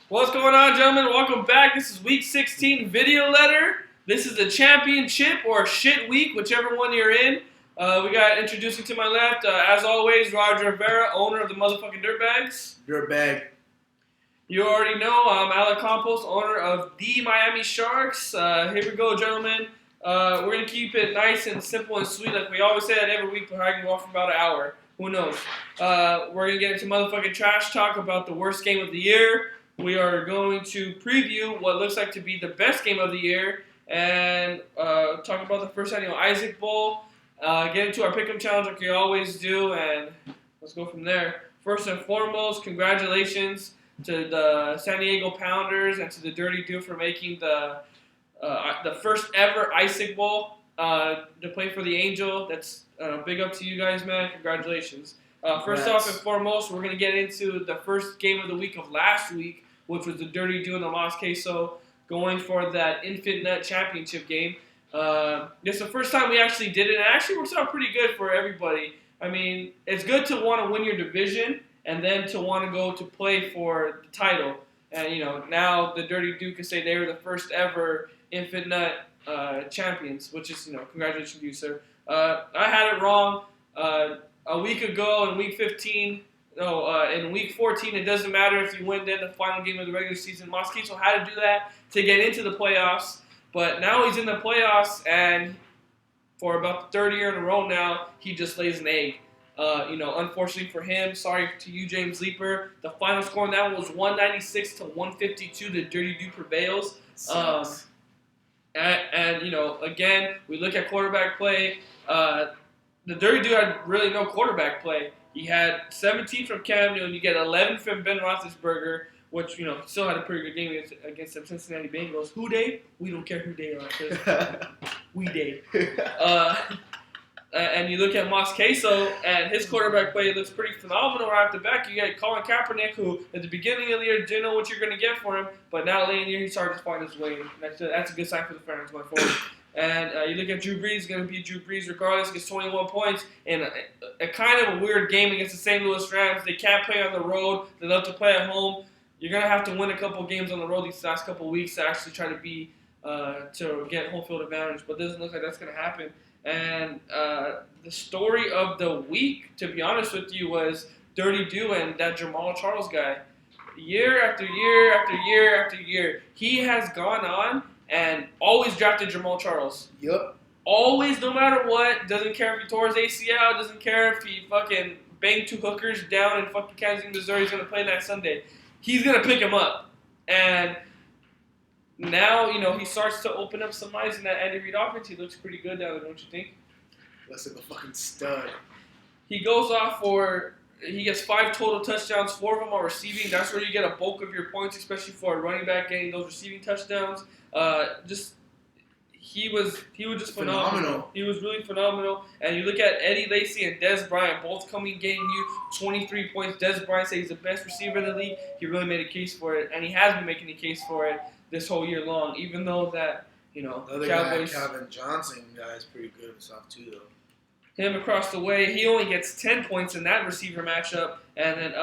What's going on, gentlemen? Welcome back. This is week 16 video letter. This is the championship or shit week, whichever one you're in. We got introducing to my left, as always, Roger Rivera, owner of the motherfucking Dirtbags. Dirtbag. You already know, I'm Alec Campos, owner of the Miami Sharks. Here we go, gentlemen. We're going to keep it nice and simple and sweet like we always say that every week, but I can go off for about an hour. Who knows? We're going to get into motherfucking trash talk about the worst game of the year. We are going to preview what looks like to be the best game of the year and talk about the first annual Isaac Bowl. Get into our pick'em challenge like we always do, and let's go from there. First and foremost, congratulations to the San Diego Pounders and to the Dirty Dude for making the first ever Isaac Bowl to play for the Angel. That's big up to you guys, man. Congratulations. First off and foremost, we're going to get into the first game of the week of last week, which was the Dirty Dude and the Los Queso going for that Infant Nut Championship game. It's the first time we actually did it, and it actually works out pretty good for everybody. I mean, it's good to want to win your division and then to want to go to play for the title. And, you know, now the Dirty Dude can say they were the first ever Infant Nut champions, which is, you know, congratulations to you, sir. I had it wrong a week ago in week 15. In week 14, it doesn't matter if you win then the final game of the regular season. Mosquito had to do that to get into the playoffs, but now he's in the playoffs, and for about the third year in a row now, he just lays an egg. Unfortunately for him, sorry to you, James Leeper. The final score on that one was 196 to 152. The Dirty Dude prevails. Again, we look at quarterback play. The Dirty Dude had really no quarterback play. He had 17 from Cam Newton. You get 11 from Ben Roethlisberger, which, you know, still had a pretty good game against the Cincinnati Bengals. Who they? We don't care who they are. We they. And you look at Mos Queso, and his quarterback play looks pretty phenomenal right off the back. You got Colin Kaepernick, who at the beginning of the year didn't know what you're going to get for him, but now late in the year, he started to find his way. That's a good sign for the fans going forward. And you look at Drew Brees, going to be Drew Brees regardless, gets 21 points in a kind of a weird game against the St. Louis Rams. They can't play on the road. They love to play at home. You're going to have to win a couple games on the road these last couple weeks to actually try to get home field advantage, but it doesn't look like that's going to happen. And the story of the week, to be honest with you, was Dirty Dude and that Jamal Charles guy. Year after year after year after year, he has gone on and always drafted Jamal Charles. Yup. Always, no matter what. Doesn't care if he tore his ACL. Doesn't care if he fucking banged two hookers down in fucking Kansas City, Missouri. He's going to play next Sunday. He's going to pick him up. And now, you know, he starts to open up some eyes in that Andy Reid offense. He looks pretty good down there, don't you think? Looks like a fucking stud. He goes off he gets 5 total touchdowns. 4 of them are receiving. That's where you get a bulk of your points, especially for a running back getting those receiving touchdowns. He was just phenomenal. He was really phenomenal. And you look at Eddie Lacy and Dez Bryant both getting you 23 points. Dez Bryant says he's the best receiver in the league. He really made a case for it, and he has been making a case for it this whole year long. Even though that, you know, the other Cowboys, guy, Calvin Johnson, is pretty good himself too, though. Him across the way, he only gets 10 points in that receiver matchup, and then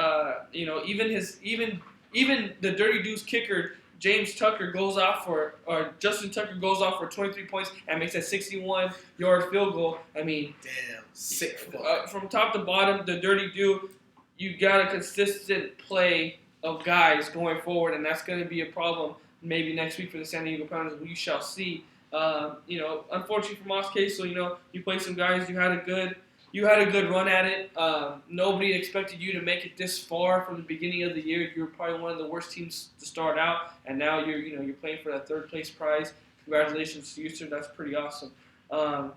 even the Dirty Dude's kicker, Justin Tucker goes off for 23 points and makes a 61-yard field goal. I mean, damn, sick fuck. From top to bottom, the Dirty Dude, you got a consistent play of guys going forward, and that's going to be a problem maybe next week for the San Diego Pounders. We shall see. Unfortunately for Mos Queso, you played some guys. You had a good run at it. Nobody expected you to make it this far from the beginning of the year. You were probably one of the worst teams to start out, and now you're playing for that third place prize. Congratulations to you, sir. That's pretty awesome. Now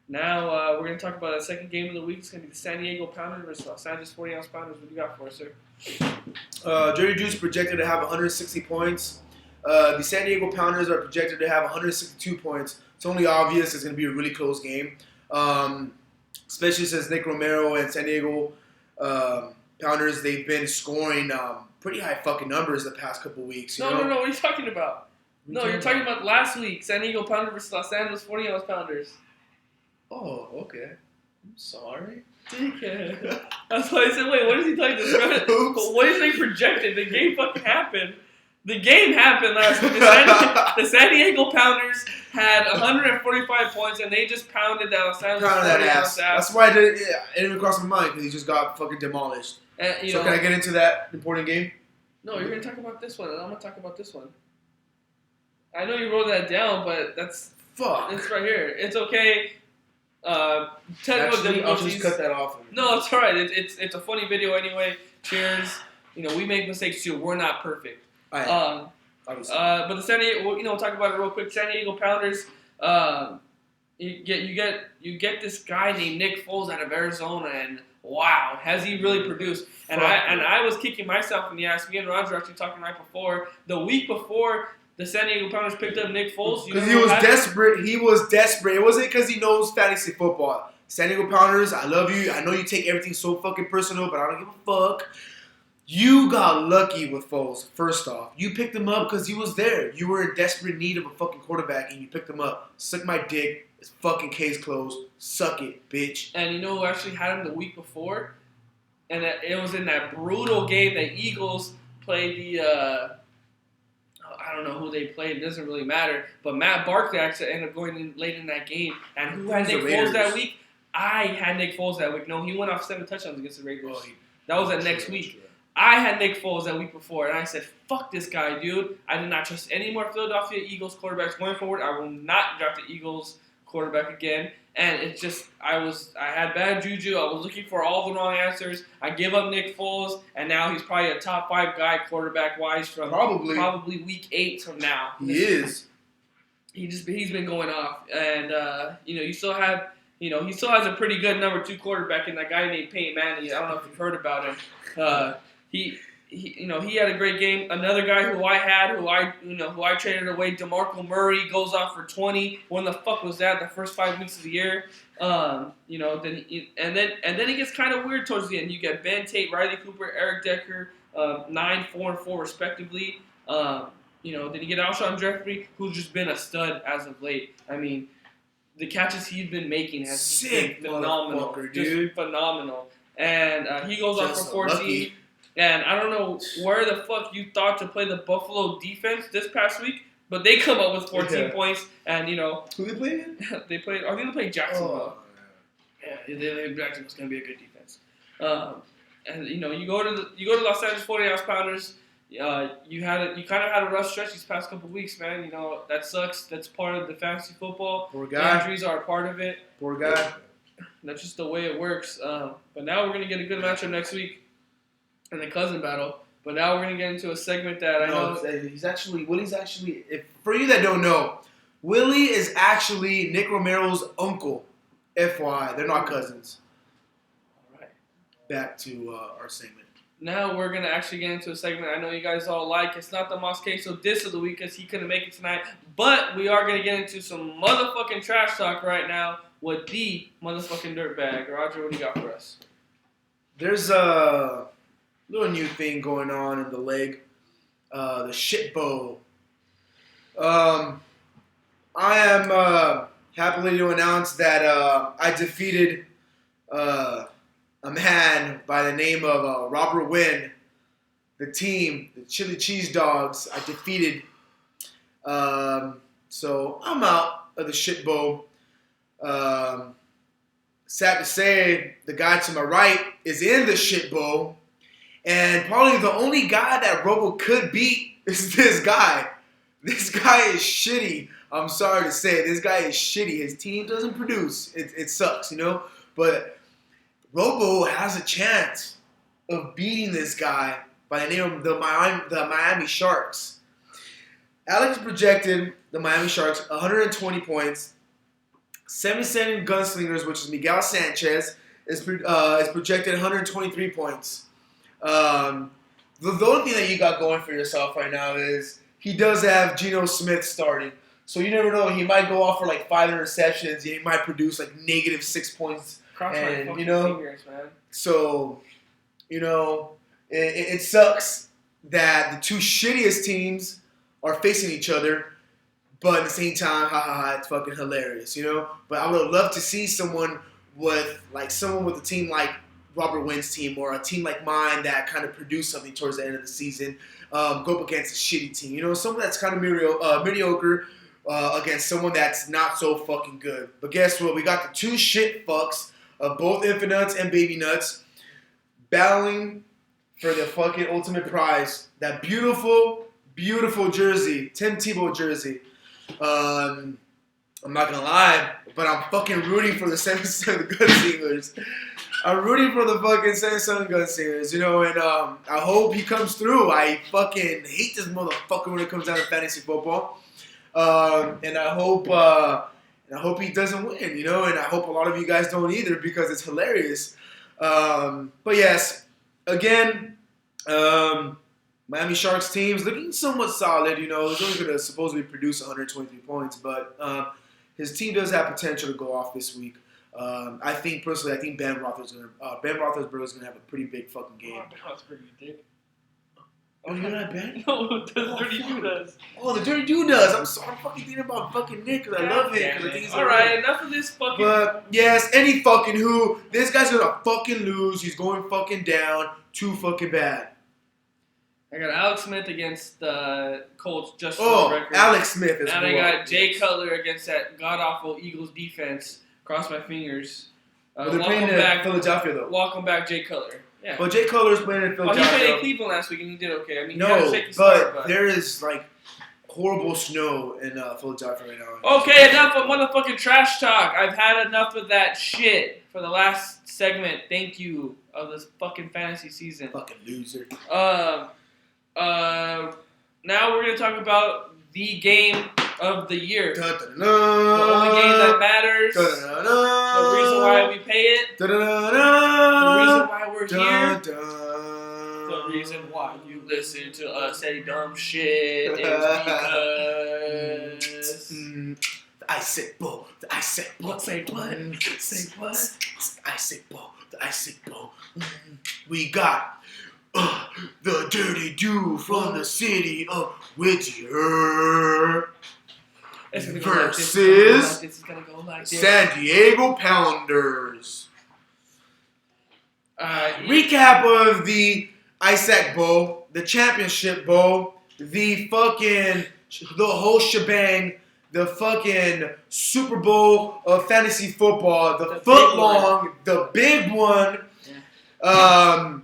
we're going to talk about the second game of the week. It's going to be the San Diego Pounders versus Los Angeles 40-ounce Pounders. What do you got for us, sir? Dirty Dude's projected to have 160 points. The San Diego Pounders are projected to have 162 points. It's only obvious it's going to be a really close game, especially since Nick Romero and San Diego Pounders, they've been scoring pretty high fucking numbers the past couple weeks. No. What are you talking about? You're talking about last week, San Diego Pounders versus Los Angeles 40-ounce Pounders. Oh, okay. I'm sorry. Dickhead. That's why I said, wait, what is he talking about? What is they projected? The game fucking happened. The game happened last week. The San Diego Pounders had 145 points, and they just pounded the Los Angeles Pounded that 49ers ass. That's why it didn't even cross my mind because he just got fucking demolished. And, so can I get into that important game? No, you're gonna talk about this one, and I'm gonna talk about this one. I know you wrote that down, but that's it's right here. It's okay. Actually, I'll just cut that off. No, it's alright. It's a funny video anyway. Cheers. We make mistakes too. We're not perfect. But the San Diego, we'll talk about it real quick. San Diego Pounders. You get this guy named Nick Foles out of Arizona, and wow, has he really produced? And I was kicking myself in the ass. Me and Roger actually talking right before the week before. The San Diego Pounders picked up Nick Foles. Because he was desperate. He was desperate. It wasn't because he knows fantasy football. San Diego Pounders, I love you. I know you take everything so fucking personal, but I don't give a fuck. You got lucky with Foles, first off. You picked him up because he was there. You were in desperate need of a fucking quarterback, and you picked him up. Suck my dick. It's fucking case closed. Suck it, bitch. And you know who actually had him the week before? And it was in that brutal game that Eagles played the... I don't know who they played. It doesn't really matter. But Matt Barkley actually ended up going in late in that game. And who had Nick Foles that week? I had Nick Foles that week. No, he went off 7 touchdowns against the Raiders. That was that next week. I had Nick Foles that week before, and I said, fuck this guy, dude. I do not trust any more Philadelphia Eagles quarterbacks going forward. I will not draft the Eagles quarterback again. And it's just, I had bad juju. I was looking for all the wrong answers. I give up Nick Foles, and now he's probably a top 5 guy quarterback-wise from probably week 8 from now. He is. He's been going off. And, he still has a pretty good number 2 quarterback in that guy named Peyton Manning. I don't know if you've heard about him. He had a great game. Another guy who I traded away, DeMarco Murray, goes off for 20. When the fuck was that? The first 5 weeks of the year. Then he gets kind of weird towards the end. You get Ben Tate, Riley Cooper, Eric Decker, 9, 4, and 4 respectively. Then you get Alshon Jeffrey, who's just been a stud as of late. I mean, the catches he's been making has been phenomenal, dude. Just phenomenal. And he goes off for 14. Lucky. And I don't know where the fuck you thought to play the Buffalo defense this past week, but they come up with 14 points. And who they played? I think they played Jacksonville. Jacksonville's gonna be a good defense. And you go to Los Angeles 49ers Pounders. You kind of had a rough stretch these past couple weeks, man. That sucks. That's part of the fantasy football. Poor guy. Injuries are a part of it. Poor guy. That's just the way it works. But now we're gonna get a good matchup next week in the cousin battle. But now we're gonna get into a segment that I know Willie's actually. If for you that don't know, Willie is actually Nick Romero's uncle. FYI, they're not cousins. All right. Back to our segment. Now we're going to actually get into a segment I know you guys all like. It's not the Mosqueso diss of the week because he couldn't make it tonight. But we are going to get into some motherfucking trash talk right now with the motherfucking dirtbag. Roger, what do you got for us? There's a little new thing going on in the league. The shit bowl. I am happily to announce that I defeated a man by the name of Robert Wynn, the team, the Chili Cheese Dogs. I defeated. So I'm out of the shit bowl. Sad to say, the guy to my right is in the shit bowl. And probably the only guy that Robo could beat is this guy. This guy is shitty. I'm sorry to say, this guy is shitty. His team doesn't produce. It sucks, But Robo has a chance of beating this guy by the name of the Miami Sharks. Alex projected the Miami Sharks 120 points. 77 Gunslingers, which is Miguel Sanchez, is projected 123 points. The only thing that you got going for yourself right now is he does have Geno Smith starting. So you never know. He might go off for like 5 interceptions. He might produce like negative 6 points. Cross my fucking fingers, man. So, it sucks that the two shittiest teams are facing each other, but at the same time, it's fucking hilarious, But I would love to see someone with a team like Robert Wynn's team or a team like mine that kind of produced something towards the end of the season go up against a shitty team. You know, someone that's kind of mediocre against someone that's not so fucking good. But guess what? We got the two shit fucks of both Infinites and Baby Nuts battling for the fucking ultimate prize. That beautiful, beautiful jersey, Tim Tebow jersey. I'm not gonna lie, but I'm fucking rooting for the 77 Gunslingers. I'm rooting for the fucking 77 Gunslingers, you know, and I hope he comes through. I fucking hate this motherfucker when it comes down to fantasy football. And I hope he doesn't win, you know, and I hope a lot of you guys don't either because it's hilarious. But yes, again, Miami Sharks team's looking somewhat solid, you know. He's only going to supposedly produce 123 points, but his team does have potential to go off this week. I think Ben Roethlisberger is going to have a pretty big fucking game. Oh, you're not Ben? No, the Dirty Dude does. Oh, the Dirty Dude does. I'm fucking thinking about fucking Nick because I love him. I think he's alright, enough of this fucking... But, yes, any fucking who. This guy's going to fucking lose. He's going fucking down. Too fucking bad. I got Alex Smith against the Colts, just for the record. Alex Smith is and I got Jay Cutler against that god-awful Eagles defense. Cross my fingers. But they're playing in Philadelphia, though. Welcome back, Jay Cutler. Yeah. But Jay Cutler's playing in Philadelphia. Oh, he played in Cleveland last week and he did okay. I mean, no, he had a shaky start, but there is, like, horrible snow in Philadelphia right now. Okay, enough of motherfucking trash talk. I've had enough of that shit for the last segment. Thank you of this fucking fantasy season. Fucking loser. Now we're gonna talk about the game of the year. The only game that matters. The reason why we pay it. The reason why we're here. The reason why you listen to us say dumb shit is because the Isaac Bowl. The Isaac Bowl. Say what? Say what? The Isaac Bowl. The Isaac Bowl. We got the Dirty Dude from the city of Whittier versus San Diego Pounders. Recap of the Isaac Bowl, the Championship Bowl, the whole shebang, the fucking Super Bowl of fantasy football, the foot-long, the big one. Yeah.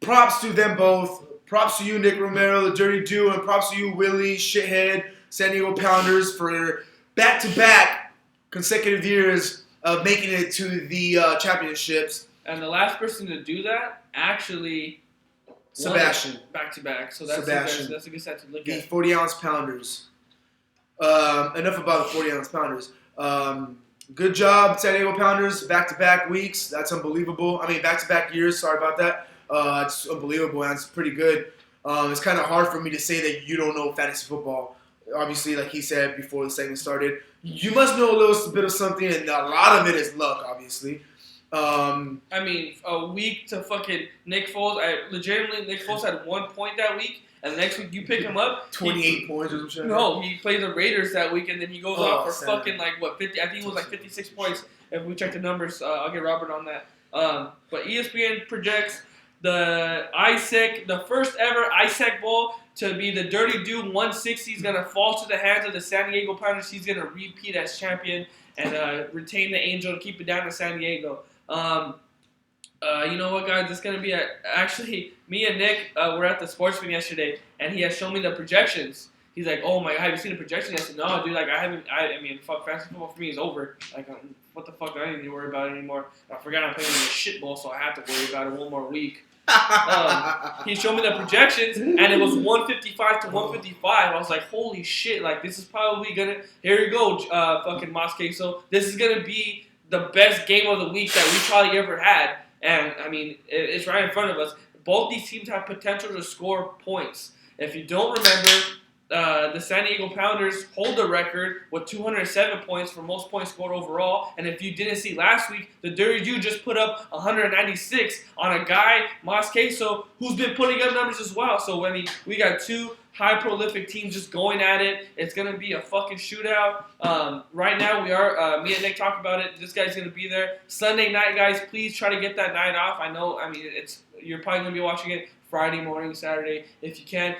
Props to them both. Props to you, Nick Romero, the Dirty Dude, and props to you, Willie, shithead, San Diego Pounders, for back-to-back consecutive years of making it to the championships. And the last person to do that, actually, Sebastian. Back-to-back. So that's a good set to look at. The 40-ounce Pounders. Enough about the 40-ounce Pounders. Good job, San Diego Pounders. Back-to-back weeks. That's unbelievable. I mean, back-to-back years. Sorry about that. It's unbelievable, and it's pretty good. It's kind of hard for me to say that you don't know fantasy football. Obviously, like he said before the segment started, you must know a little bit of something, and a lot of it is luck, obviously. I mean, a week to fucking Nick Foles. Legitimately, Nick Foles had 1 point that week, and the next week you pick him up. 28 points or some shit. No, he played the Raiders that week, and then he goes off for fucking, 50. I think it was 56 points. If we check the numbers, I'll get Robert on that. But ESPN projects the first ever Isaac Bowl to be the Dirty Dude 160 is going to fall to the hands of the San Diego Pounders. He's going to repeat as champion and retain the Angel to keep it down to San Diego. You know what, guys? It's going to be actually, me and Nick were at the Sportsman yesterday, and he has shown me the projections. He's like, oh my God, have you seen the projection? I said, no, dude, I mean, fuck, fantasy football for me is over. Like, what the fuck, I don't need to worry about it anymore. I forgot I'm playing in the shit bowl, so I have to worry about it one more week. He showed me the projections, and it was 155 to 155. I was like, holy shit, like, this is probably gonna, here you go, fucking Mosque. So this is gonna be the best game of the week that we probably ever had. And, I mean, it's right in front of us. Both these teams have potential to score points. If you don't remember, the San Diego Pounders hold the record with 207 points for most points scored overall. And if you didn't see last week, the Dirty Jew just put up 196 on a guy, Mas Queso, who's been putting up numbers as well. So, I mean, we got two high prolific teams just going at it. It's going to be a fucking shootout. Right now, we are, me and Nick talked about it. This guy's going to be there. Sunday night, guys, please try to get that night off. I know, I mean, you're probably going to be watching it Friday morning, Saturday, if you can.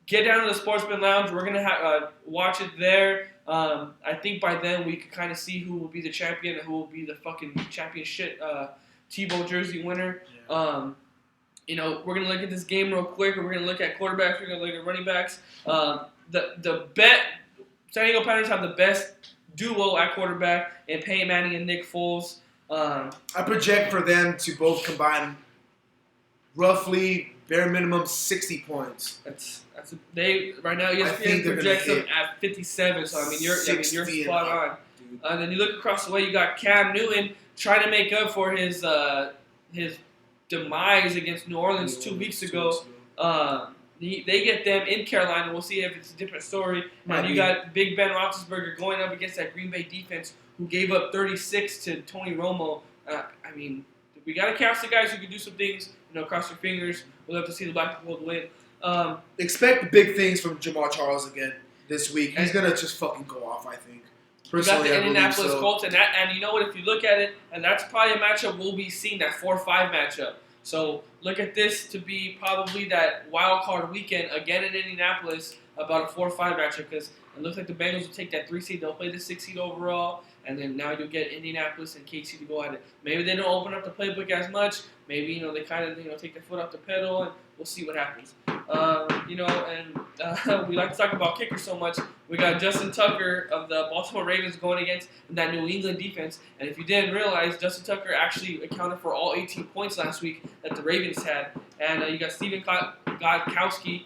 Get down to the Sportsman Lounge. We're going to watch it there. I think by then we can kind of see who will be the champion and who will be the fucking championship Tebow jersey winner. Yeah. We're going to look at this game real quick. We're going to look at quarterbacks. We're going to look at running backs. San Diego Panthers have the best duo at quarterback in Peyton Manning and Nick Foles. I project for them to both combine roughly, bare minimum, 60 points. They right now ESPN projects them at 57. So I mean you're spot on. And then you look across the way, you got Cam Newton trying to make up for his demise against New Orleans 2 weeks ago. They get them in Carolina. We'll see if it's a different story. And you got Big Ben Roethlisberger going up against that Green Bay defense who gave up 36 to Tony Romo. I mean, we got to cast the guys who can do some things. Cross your fingers. We'll have to see the Black people win. Expect big things from Jamal Charles again this week. He's going to just fucking go off, I think. Personally, we got the Indianapolis Colts, and you know what? If you look at it, and that's probably a matchup we'll be seeing, that 4-5 matchup. So look at this to be probably that wild card weekend again in Indianapolis about a 4-5 matchup because it looks like the Bengals will take that 3 seed. They'll play the 6 seed overall, and then now you'll get Indianapolis and KC to go at it. Maybe they don't open up the playbook as much. Maybe they kind of take their foot off the pedal, and we'll see what happens. We like to talk about kickers so much. We got Justin Tucker of the Baltimore Ravens going against that New England defense. And if you didn't realize, Justin Tucker actually accounted for all 18 points last week that the Ravens had. And you got Steven Gostkowski,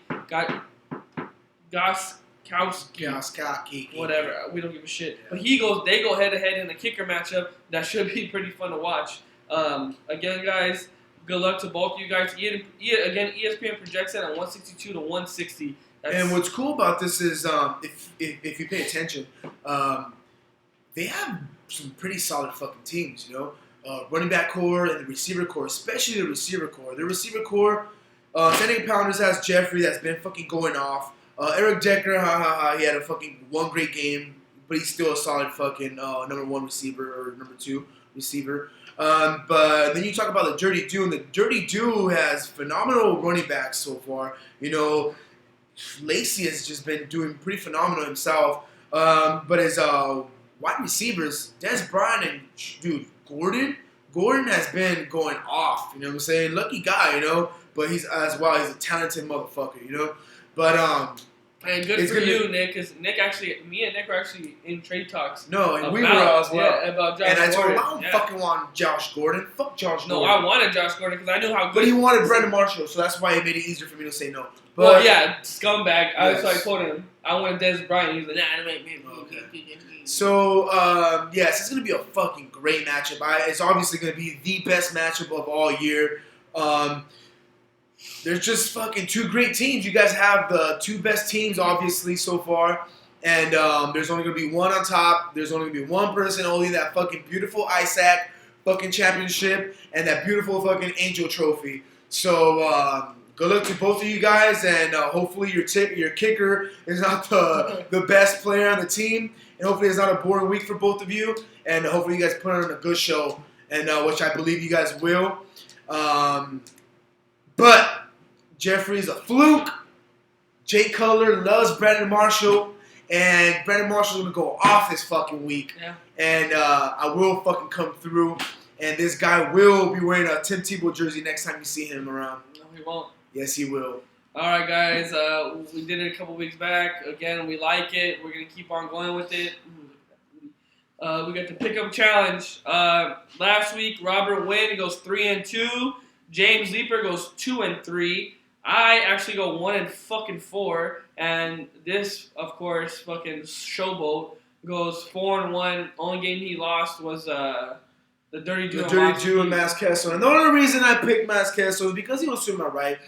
whatever. We don't give a shit. But they go head to head in the kicker matchup. That should be pretty fun to watch. Again, guys. Good luck to both of you guys. Again, ESPN projects it at 162 to 160. And what's cool about this is, if you pay attention, they have some pretty solid fucking teams. Running back core and the receiver core, especially the receiver core. The receiver core, San Diego Pounders has Jeffrey that's been fucking going off. Eric Decker, he had a fucking one great game, but he's still a solid fucking number 1 receiver or number 2 receiver. But then you talk about the Dirty Dew, and the Dirty Dew has phenomenal running backs so far. Lacey has just been doing pretty phenomenal himself. But his wide receivers, Des Bryant and Gordon has been going off. You know what I'm saying? Lucky guy, but he's a talented motherfucker, But and good for you, Nick, because me and Nick were actually in trade talks. No, and we were as well. Yeah, about Josh Gordon. And I told him, I don't fucking want Josh Gordon. Fuck Josh Gordon. No, I wanted Josh Gordon because I knew how good. But he wanted Brandon Marshall, so that's why it made it easier for me to say no. But, well, yeah, scumbag. Yes. I told him I wanted Des Bryant. He was like, nah, make me. Okay. So, yes, it's going to be a fucking great matchup. It's obviously going to be the best matchup of all year. There's just fucking 2 great teams. You guys have the 2 best teams, obviously, so far. And there's only going to be one on top. There's only going to be one person holding that fucking beautiful ISAC fucking championship and that beautiful fucking Angel trophy. So, good luck to both of you guys. And hopefully your kicker is not the best player on the team. And hopefully it's not a boring week for both of you. And hopefully you guys put on a good show. And which I believe you guys will. But Jeffrey's a fluke. Jay Cutler loves Brandon Marshall. And Brandon Marshall's going to go off this fucking week. Yeah. And I will fucking come through. And this guy will be wearing a Tim Tebow jersey next time you see him around. No, he won't. Yes, he will. All right, guys. We did it a couple weeks back. Again, we like it. We're going to keep on going with it. We got the Pickup Challenge. Last week, Robert Wynn goes 3-2. James Leeper goes 2-3. I actually go 1-4. And this, of course, fucking showboat goes 4-1. Only game he lost was the Dirty Jew. The Dirty Jew and Mas Kessel. And the only reason I picked Mas Kessel is because he was to my right.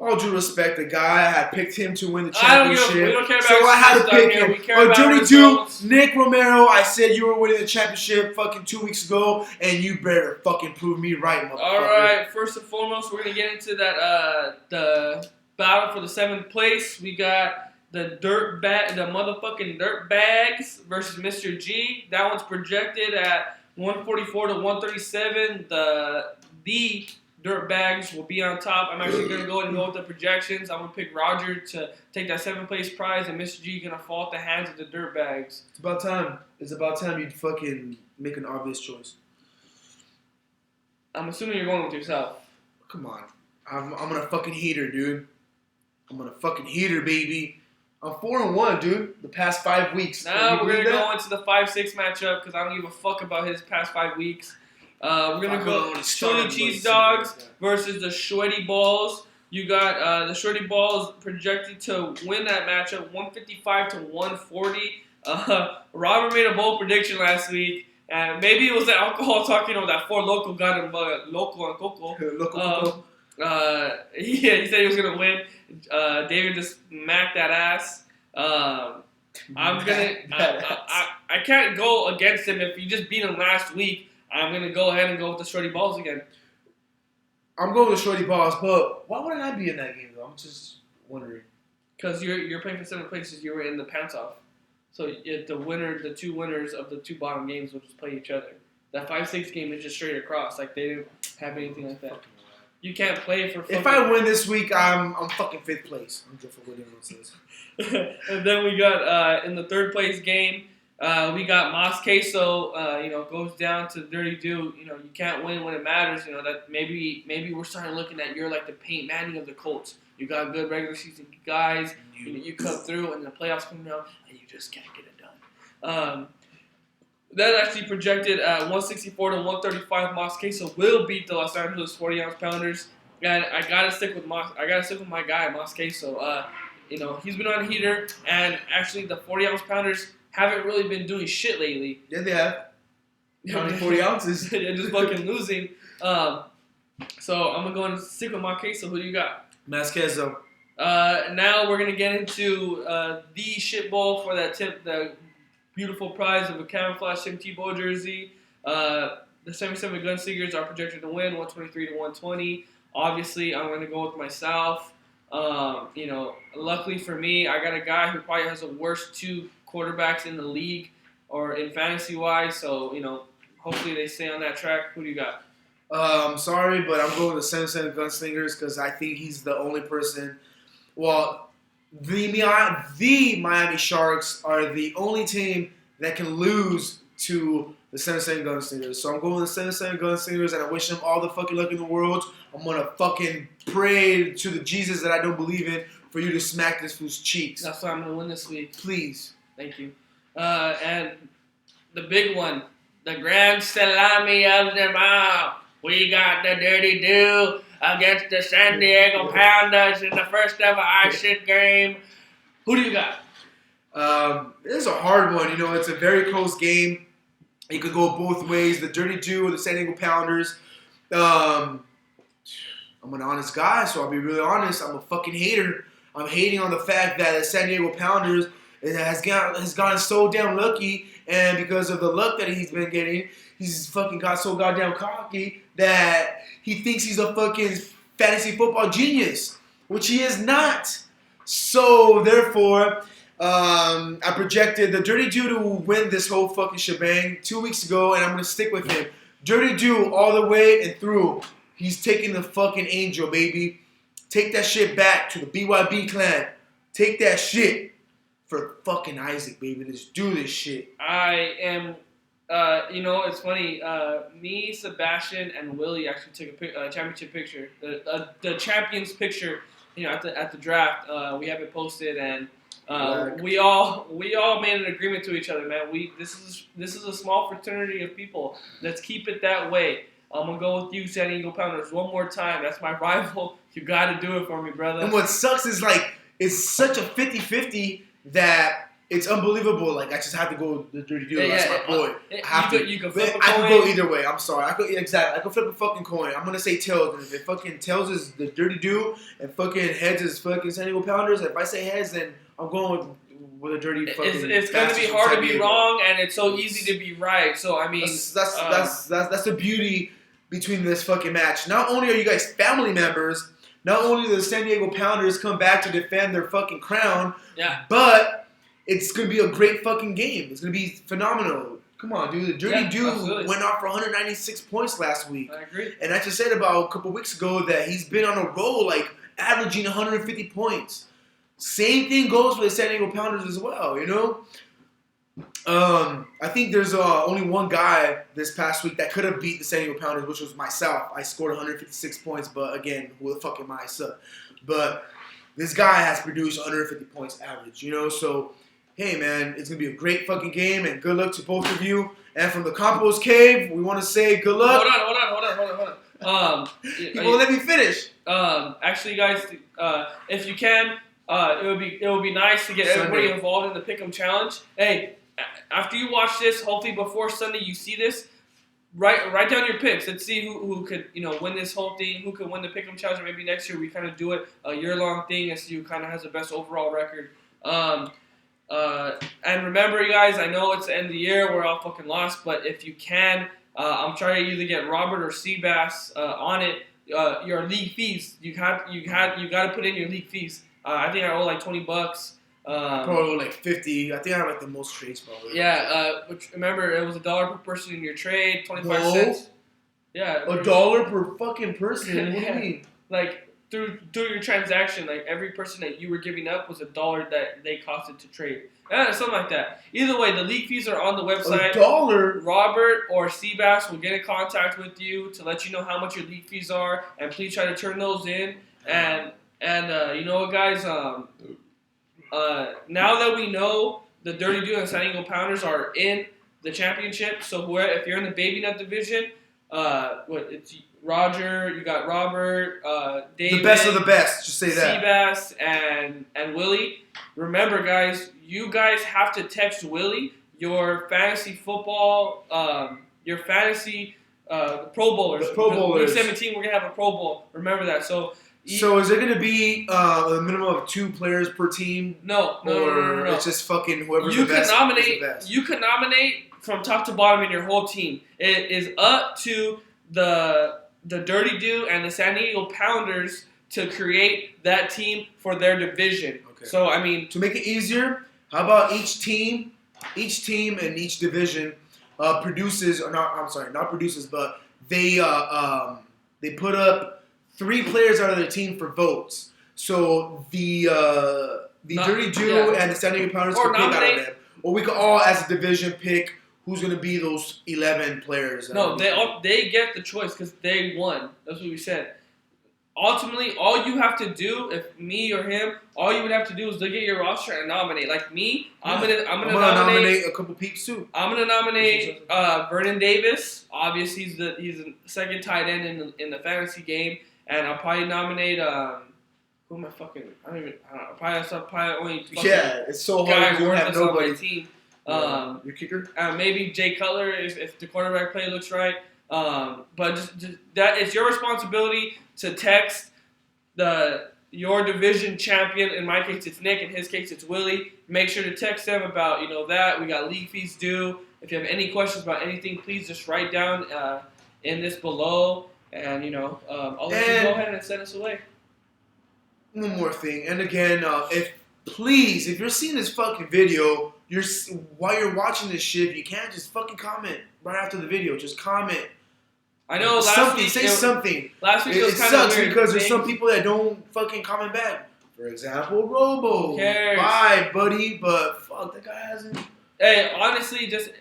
all due respect, the guy I had picked him to win the I don't championship. we don't care about So I had to pick here. him. We care about Dirty results. Dude, Nick Romero, I said you were winning the championship fucking 2 weeks ago, and you better fucking prove me right, motherfucker. All right, first and foremost, we're gonna get into that the battle for the 7th place. We got the motherfucking dirt bags versus Mr. G. That one's projected at 144 to 137. The dirt bags will be on top. I'm actually gonna go ahead and go with the projections. I'm gonna pick Roger to take that 7th place prize, and Mr. G gonna fall at the hands of the dirt bags. It's about time. It's about time you fucking make an obvious choice. I'm assuming you're going with yourself. Come on. I'm gonna fucking heater, dude. I'm gonna fucking heater, baby. I'm 4-1, dude. The past 5 weeks. Now we're gonna go into the 5-6 matchup because I don't give a fuck about his past 5 weeks. We're gonna go Chili Cheese Dogs versus the Sweaty Balls. You got the Sweaty Balls projected to win that matchup 155 to 140. Robert made a bold prediction last week. And maybe it was the alcohol talking over that 4 Loco got him Loco and Coco. Loco. He said he was gonna win. David just smacked that ass. I can't go against him if you just beat him last week. I'm gonna go ahead and go with the Shorty Balls again. I'm going with Shorty Balls, but why wouldn't I be in that game though? I'm just wondering. Because you're playing for 7 places. You were in the pants off. So the 2 winners of the 2 bottom games will just play each other. That 5-6 game is just straight across. Like they didn't have anything like that. You can't play for. If I win this week, I'm fucking 5th place. I'm just for what everyone says. And then we got in the 3rd place game. We got Mas Queso, goes down to Dirty Dude. You can't win when it matters. That maybe we're starting looking at you're like the Peyton Manning of the Colts. You got good regular season guys. You come through, and the playoffs come down, and you just can't get it done. That actually projected at 164 to 135. Mas Queso will beat the Los Angeles 40-ounce pounders, and I gotta stick with my guy Mas Queso. He's been on a heater, and actually the 40-ounce pounders haven't really been doing shit lately. Yeah, they have. Counting 40 ounces. They're just fucking losing. So I'm gonna go and stick with my case. So who do you got? Mas Queso. Now we're gonna get into the shit bowl for the beautiful prize of a camouflage Tim Tebow jersey. The 77 Gunslingers are projected to win 123 to 120. Obviously, I'm gonna go with myself. Luckily for me, I got a guy who probably has the worst 2 quarterbacks in the league or in fantasy wise. So hopefully they stay on that track. Who do you got? I'm sorry, but I'm going with the 77 Gunslingers because I think he's the only person. Well, the Miami Sharks are the only team that can lose to the 77 Gunslingers. So I'm going with the 77 Gunslingers, and I wish them all the fucking luck in the world. I'm going to fucking pray to the Jesus that I don't believe in for you to smack this fool's cheeks. That's why I'm going to win this week. Please. Thank you. And the big one, the grand salami of them all. We got the Dirty Dude against the San Diego Pounders in the first ever ice shit game. Who do you got? This is a hard one. It's a very close game. It could go both ways. The Dirty Dude or the San Diego Pounders. I'm an honest guy, so I'll be really honest. I'm a fucking hater. I'm hating on the fact that the San Diego Pounders has gotten so damn lucky, and because of the luck that he's been getting, he's fucking got so goddamn cocky that he thinks he's a fucking fantasy football genius, which he is not. So, therefore, I projected the Dirty Dude to win this whole fucking shebang 2 weeks ago, and I'm going to stick with him. Dirty Dude all the way and through. He's taking the fucking angel, baby. Take that shit back to the BYB clan. Take that shit for fucking Isaac, baby. Let's do this shit. I am, it's funny. Me, Sebastian, and Willie actually took a championship picture. The champions picture, at the draft. We have it posted, and we all made an agreement to each other, man. This is a small fraternity of people. Let's keep it that way. I'm gonna go with you, San Diego Pounders, one more time. That's my rival. You gotta do it for me, brother. And what sucks is it's such a 50-50 that it's unbelievable. Like I just have to go the Dirty Dude. That's my boy. I have to. You could flip a I coin. could go either way. I'm sorry. I could flip a fucking coin. I'm gonna say tails. And if it fucking tails is the Dirty Dude and fucking heads is fucking San Diego Pounders, if I say heads, then I'm going with a dirty fucking. It's gonna be hard to be wrong, and it's so easy to be right. So I mean, that's the beauty between this fucking match. Not only are you guys family members, not only do the San Diego Pounders come back to defend their fucking crown, but it's gonna be a great fucking game. It's gonna be phenomenal. Come on, dude. The Dirty Dude went off for 196 points last week. I agree. And I just said about a couple weeks ago that he's been on a roll, like averaging 150 points. Same thing goes for the San Diego Pounders as well, you know? I think there's only one guy this past week that could have beat the San Diego Pounders, which was myself. I scored 156 points, but again, who the fuck am I? So, but this guy has produced 150 points average, you know? So, hey, man, it's going to be a great fucking game, and good luck to both of you. And from the Compost Cave, we want to say good luck. Hold on. You won't let me finish. Actually, guys, if you can, it would be nice to get everybody involved in the Pick'em Challenge. Hey, after you watch this, hopefully before Sunday you see this, write down your picks. Let's see who could win this whole thing, who could win the Pick'em Challenge. Or maybe next year we kind of do it a year-long thing and see who kind of has the best overall record. And remember, you guys, I know it's the end of the year, we're all fucking lost, but if you can, I'm trying to either get Robert or Seabass on it. Your league fees, you got to put in your league fees. I think I owe like $20. Probably like 50. I think I have like the most trades probably. Yeah. Which, remember, it was $1 per person in your trade, 25 cents. Yeah. $1 per fucking person. What do you mean? Like through your transaction, like every person that you were giving up was $1 that they costed to trade. Something like that. Either way, the league fees are on the website. $1? Robert or Seabass will get in contact with you to let you know how much your league fees are, and please try to turn those in. And you know what, guys? Now that we know the Dirty Dude and San Diego Pounders are in the championship, so if you're in the Baby Nut division, it's Roger, you got Robert, David, the best of the best. Just say that. Seabass and Willie. Remember, guys, you guys have to text Willie your fantasy football, your fantasy Pro Bowlers. The Pro Bowlers. Week 17, we're gonna have a Pro Bowl. Remember that. So is it going to be a minimum of 2 players per team? No. It's just fucking whoever's the best. You can nominate from top to bottom in your whole team. It is up to the Dirty Dude and the San Diego Pounders to create that team for their division. Okay. So, I mean, to make it easier, how about each team in each division produces, or not? I'm sorry, not produces, but they put up 3 players out of their team for votes. So the Dirty Dude and the San Diego Pounders can pick out of them. Or we could all, as a division, pick who's going to be those 11 players. No, they get the choice because they won. That's what we said. Ultimately, all you have to do, if me or him, all you would have to do is look at your roster and nominate. Like me, I'm gonna nominate a couple peeps too. I'm gonna nominate Vernon Davis. Obviously, he's the second tight end in the fantasy game. And I'll probably nominate who am I fucking? I don't know. Probably only. It's so hard to have nobody. On my team. Your kicker? Maybe Jay Cutler if the quarterback play looks right. But just that it's your responsibility to text your division champion. In my case, it's Nick. In his case, it's Willie. Make sure to text them about that we got league fees due. If you have any questions about anything, please just write down in this below. And, I'll let you go ahead and send us away. One more thing. And again, if you're seeing this fucking video, while you're watching this shit, you can't just fucking comment right after the video. Just comment. I know say something. Last week it was kind of sucks because there's some people that don't fucking comment back. For example, Robo. Who cares? Bye, buddy. But fuck, that guy hasn't. Hey, honestly, just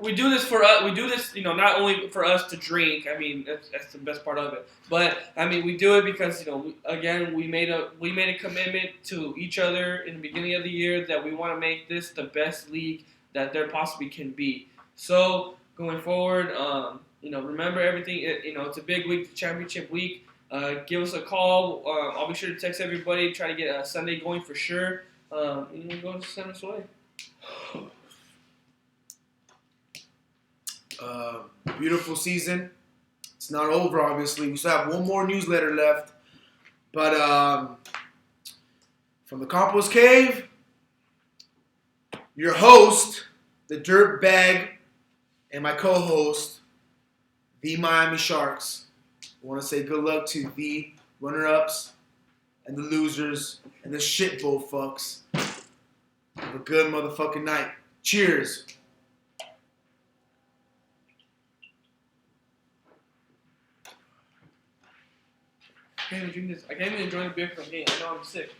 we do this for us. We do this, not only for us to drink. I mean, that's the best part of it. But I mean, we do it because we made a commitment to each other in the beginning of the year that we want to make this the best league that there possibly can be. So going forward, remember everything. It's a big week, the championship week. Give us a call. I'll be sure to text everybody. Try to get Sunday going for sure. You go to San Jose. Beautiful season. It's not over, obviously. We still have one more newsletter left. But from the Compost Cave, your host, the Dirt Bag, and my co-host, the Miami Sharks. I want to say good luck to the runner-ups and the losers and the shitbowl fucks. Have a good motherfucking night. Cheers. I can't even drink this. I can't even enjoy the beer from here. I know I'm sick.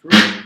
For real.